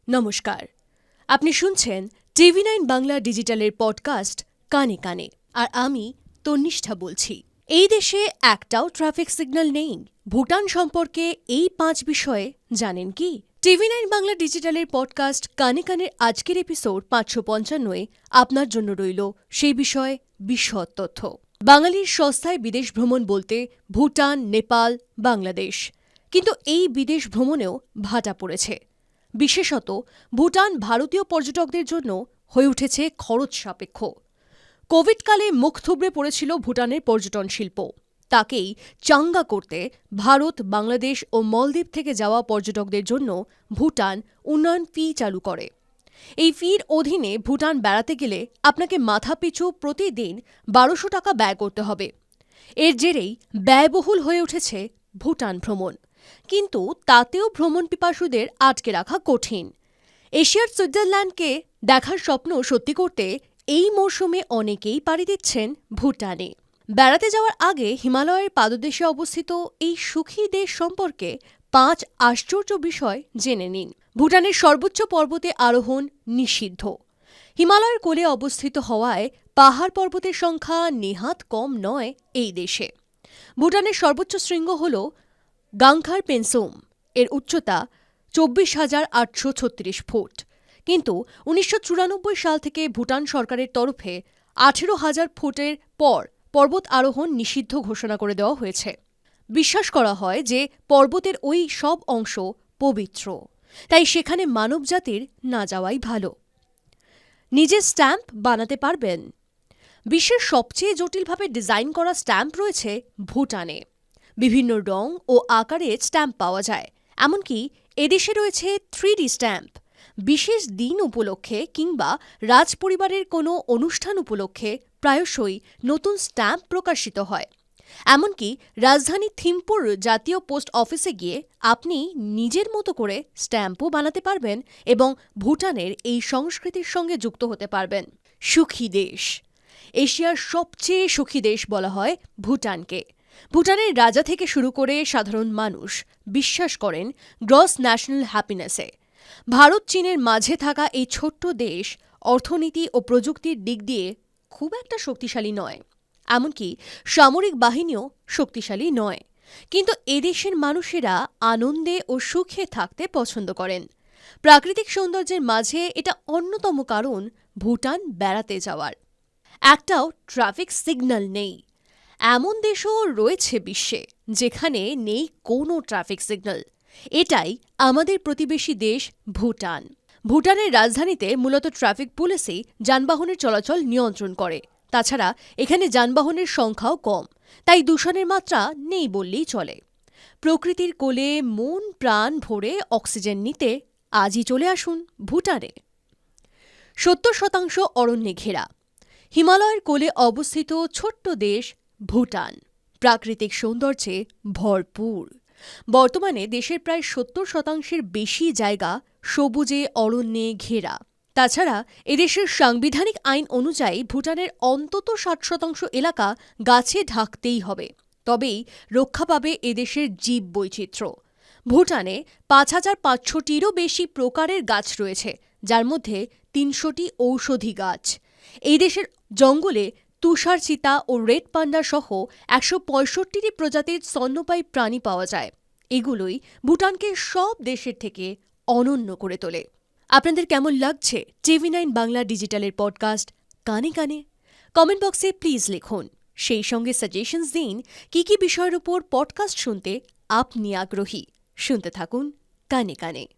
নমস্কার, আপনি শুনছেন TV9 বাংলা ডিজিটালের পডকাস্ট কানে কানে। আর আমি তন্নিষ্ঠা বলছি। এই দেশে একটাও ট্রাফিক সিগন্যাল নেই। ভুটান সম্পর্কে এই 5 বিষয়ে জানেন কি? TV9 বাংলা ডিজিটালের পডকাস্ট কানে কানের আজকের এপিসোড 555 আপনার জন্য রইল সেই বিষয়ে বিশদ তথ্য। বাঙালির সস্তায় বিদেশ ভ্রমণ বলতে ভুটান, নেপাল, বাংলাদেশ। কিন্তু এই বিদেশ ভ্রমণেও ভাটা পড়েছে। বিশেষত ভুটান ভারতীয় পর্যটকদের জন্য হয়ে উঠেছে খরচ সাপেক্ষ। কোভিডকালে মুখ থুবড়ে পড়েছিল ভুটানের পর্যটন শিল্প। তাকেই চাঙ্গা করতে ভারত, বাংলাদেশ ও মলদ্বীপ থেকে যাওয়া পর্যটকদের জন্য ভুটান উন্নয়ন ফি চালু করে। এই ফির অধীনে ভুটান বেড়াতে গেলে আপনাকে মাথাপিছু প্রতিদিন 1200 টাকা ব্যয় করতে হবে। এর জেরেই ব্যয়বহুল হয়ে উঠেছে ভুটান ভ্রমণ। কিন্তু তাতেও ভ্রমণ পিপাসুদের আটকে রাখা কঠিন। এশিয়ার সুইজারল্যান্ডকে দেখার স্বপ্ন সত্যি করতে এই মরশুমে অনেকেই পাড়ি দিচ্ছেন ভুটানে। বেড়াতে যাওয়ার আগে হিমালয়ের পাদদেশে অবস্থিত এই সুখী দেশ সম্পর্কে 5 আশ্চর্য বিষয় জেনে নিন। ভুটানের সর্বোচ্চ পর্বতে আরোহণ নিষিদ্ধ। হিমালয়ের কোলে অবস্থিত হওয়ায় পাহাড় পর্বতের সংখ্যা নেহাত কম নয় এই দেশে। ভুটানের সর্বোচ্চ শৃঙ্গ হল গাংখার পেনসোম। এর উচ্চতা 24,836 ফুট। কিন্তু 1994 সাল থেকে ভুটান সরকারের তরফে 18,000 ফুটের পর পর্বত আরোহণ নিষিদ্ধ ঘোষণা করে দেওয়া হয়েছে। বিশ্বাস করা হয় যে পর্বতের ওই সব অংশ পবিত্র, তাই সেখানে মানবজাতির না যাওয়াই ভালো। নিজের স্ট্যাম্প বানাতে পারবেন। বিশ্বের সবচেয়ে জটিলভাবে ডিজাইন করা স্ট্যাম্প রয়েছে ভুটানে। বিভিন্ন রং ও আকারে স্ট্যাম্প পাওয়া যায়। এমনকি এদেশে রয়েছে 3D স্ট্যাম্প। বিশেষ দিন উপলক্ষে কিংবা রাজপরিবারের কোনো অনুষ্ঠান উপলক্ষে প্রায়শই নতুন স্ট্যাম্প প্রকাশিত হয়। এমনকি রাজধানী থিম্পুর জাতীয় পোস্ট অফিসে গিয়ে আপনি নিজের মতো করে স্ট্যাম্পও বানাতে পারবেন এবং ভুটানের এই সংস্কৃতির সঙ্গে যুক্ত হতে পারবেন। সুখী দেশ। এশিয়ার সবচেয়ে সুখী দেশ বলা হয় ভুটানকে। ভুটানের রাজা থেকে শুরু করে সাধারণ মানুষ বিশ্বাস করেন গ্রস ন্যাশনাল হ্যাপিনেসে। ভারত চীনের মাঝে থাকা এই ছোট্ট দেশ অর্থনীতি ও প্রযুক্তির দিক দিয়ে খুব একটা শক্তিশালী নয়। এমনকি সামরিক বাহিনীও শক্তিশালী নয়। কিন্তু এদেশের মানুষেরা আনন্দে ও সুখে থাকতে পছন্দ করেন। প্রাকৃতিক সৌন্দর্যের মাঝে এটা অন্যতম কারণ ভুটান বেড়াতে যাওয়ার। একটাও ট্রাফিক সিগন্যাল নেই। এমন দেশও রয়েছে বিশ্বে যেখানে নেই কোনো ট্রাফিক সিগন্যাল। এটাই আমাদের প্রতিবেশী দেশ ভুটান। ভুটানের রাজধানীতে মূলত ট্রাফিক পুলিশই যানবাহনের চলাচল নিয়ন্ত্রণ করে। তাছাড়া এখানে যানবাহনের সংখ্যাও কম, তাই দূষণের মাত্রা নেই বললেই চলে। প্রকৃতির কোলে মন প্রাণ ভরে অক্সিজেন নিতে আজই চলে আসুন ভুটানে। 70% অরণ্যে ঘেরা। হিমালয়ের কোলে অবস্থিত ছোট্ট দেশ ভুটান প্রাকৃতিক সৌন্দর্যে ভরপুর। বর্তমানে দেশের প্রায় 70% বেশি জায়গা সবুজে অরণ্যে ঘেরা। তাছাড়া এদেশের সাংবিধানিক আইন অনুযায়ী ভুটানের অন্তত 60% এলাকা গাছে ঢাকতেই হবে, তবেই রক্ষা পাবে এদেশের জীব বৈচিত্র্য। ভুটানে 5,500টিরও বেশি প্রকারের গাছ রয়েছে, যার মধ্যে 300টি ঔষধি গাছ। এই দেশের জঙ্গলে তুষার চিতা ও রেড পান্ডা সহ 165টি প্রজাতির স্তন্যপায়ী প্রাণী পাওয়া যায়। এগুলোই ভুটানকে সব দেশের থেকে অনন্য করে তোলে। আপনাদের কেমন লাগছে TV9 বাংলা ডিজিটালের পডকাস্ট কানে কানে? কমেন্ট বক্সে প্লিজ লিখুন। সেই সঙ্গে সাজেশনস দিন কি কি বিষয়ের উপর পডকাস্ট শুনতে আপনি আগ্রহী। শুনতে থাকুন কানে কানে।